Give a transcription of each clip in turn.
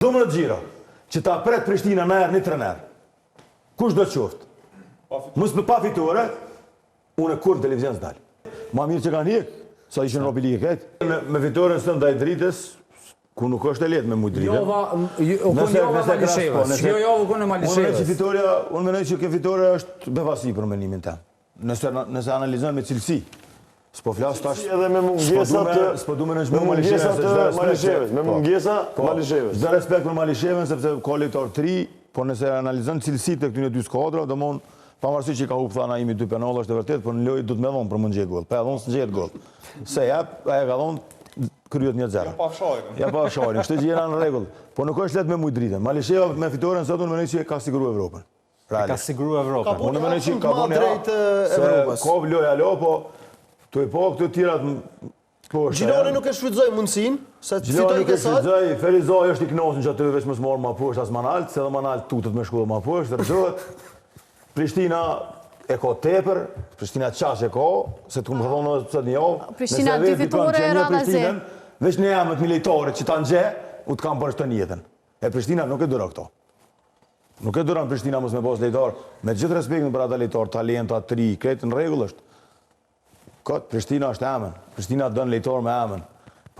Domë në gjira, që ta pret Prishtina në erë një trener. Kush do të qoftë? Mësë me pa fitore, unë e kur në televizion s'dalë. Ma mirë që kanë hikë, sa ishën robi ligë këtë. Me fitore në sënë ndaj dritës, ku nuk është e letë me mujtë dritë. Jova Malishevës. Unë menoj që ke fitore është befasi për menimin tem. Nëse analizojmë me cilësi. S'po flasë tash... Edhe me mungesat... S'po du me në shme Malishevës. Me mungesa Malishevës. Zë respekt për Malishevën, sepse ka lejtar 3, por nëse analizojmë cilësit të këtyne 2 skuadra, do mon, pavarësi që i ka hup thana imi 2 penala, është e vërtet, por në lojë du të me dhonë për më në gjetë gol. Pa e dhonë së në gjetë gol. Se jep, aja ka dhonë, kryet 1-0. Ja pa fshajrin, kështë që jena në regull. Por nuk është letë me mujtë dritën. Malisheva me fitoren sot, unë menoj që ka siguru Evropën. Ka siguru Evropën. Unë menoj që ka boni se kov loja lo, po të i po këtë tirat Gjiloni nuk e shfrytëzoj mundësin, se të fitoj nuk e shfrytëzoj, Ferizaj është i knosin që aty veç mësë morë ma poshtë as Manalt, se dhe Manalt tutët me shkullë ma poshtë, rëzët. Prishtina e ka tepër, Prishtina qash e ka, se të këmë ka thonë nësë një javë. Prishtina 2 fitore e radazi. Veç në jamët militarit që ta në gje, u të kam përshtë të njetën. E Prishtina nuk e dëra këto. Nuk e dëra në Prishtina mësë me pas lejtar, me gjithë respektin për ata lejtar, talenta, 3, kretë në regull është. Këtë, Prishtina është emën. Prishtina dënë lejtar me emën.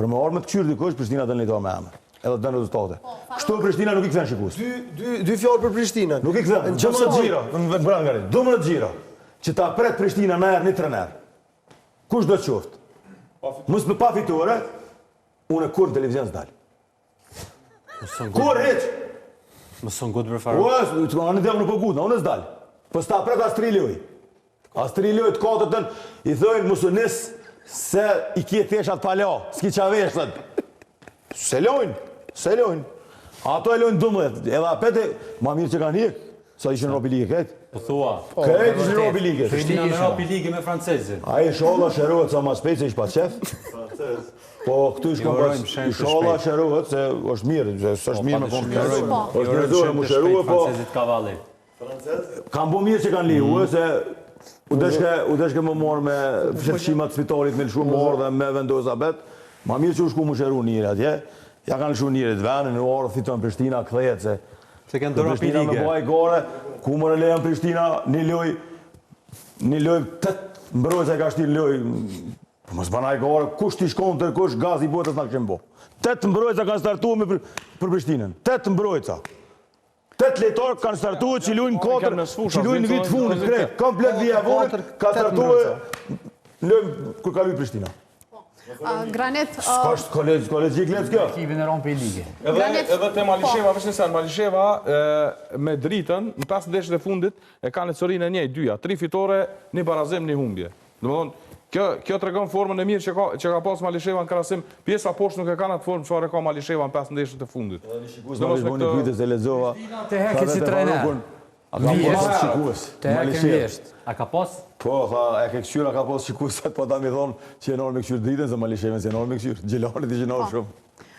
Për me orë me të këshyrë dikush, Prishtina dënë lejtar me emën. Edhe dënë rezultate. Kështu Prishtina nuk i këthen shikus. Dy fjallë për Prishtina. Nuk i këthen. Dëmë në gjira, në branë nga rritë. Dëmë në gjira, që ta pret Prishtina në erë një trener. Kush do të qoftë? Mësë me pa fitore, unë e kur në televizion s'dalë. Kur heq? Mësën gutë për farë. Anë në po gutë, unë e s'dalë. Po s'ta pret as 3 lojë. Astri lojët katëtën, i thojnë musunis se i kje theshat pala, s'ki qaveshtën. Se lojnë. Ato e lojnë 12, edhe apete, ma mirë që kanë hikë, sa ishën robi ligë këtë. Po thua. Këtë ishën robi ligë. Prishtina në robi ligë me francezin. A i sholla shërohet sa ma spejt se ish pa qef. Po këtu i sholla shërohet se është mirë, se është mirë me konë. është nërëzore mu shërohet, po... Francezit kavalli. Kam bo mirë që kanë lihu, se... U deshke më morë me fshefshimat spitalit me lëshu morë dhe me vendosa bet. Ma mirë që u shku më shëru njëri atje. Ja kanë lëshu njëri të venin, në orë fiton Prishtina këthejet se... Se kënë dëra Prishtina me baj gore, ku më relejën Prishtina, një loj, 8 mbrojtës e ka shti loj... Më s'banaj gore, kush t'i shkon të kush, gaz i botës në këshem bo. 8 mbrojtës kanë startu me për Prishtinën. 8 mbrojtës. 8 lejtarë kanë startuë që lujnë 4, që lujnë vitë fundit, krejt, komplet vija vonit, ka startuë lujnë kër ka lujnë Prishtina. Granet... Kolegjik letë kjo. Ekipin e ronë për i ligë. Edhe te Malisheva, veç nësen, Malisheva me dritën, në 5 ndeshjet e fundit, e ka në cërinë e njej, 2, 3 fitore, 1 barazim, 1 humbje. Dhe më thonë, kjo të regon formën e mirë që ka pas Malisheva në krasim, pjesa poshtë nuk e ka në atë formë që e ka Malisheva në 5 ndeshjet e fundit. Shikus Malisheva një kujtës e lezova. Te heke si trener. A ka pas shikus. Te heke vjesht. A ka pas? Po, e ke këshyra ka pas shikusat, po ta mi thonë që e nërë me këshyrë dritën, se Malisheva se e nërë me këshyrë. Gjelanit i që nërë shumë.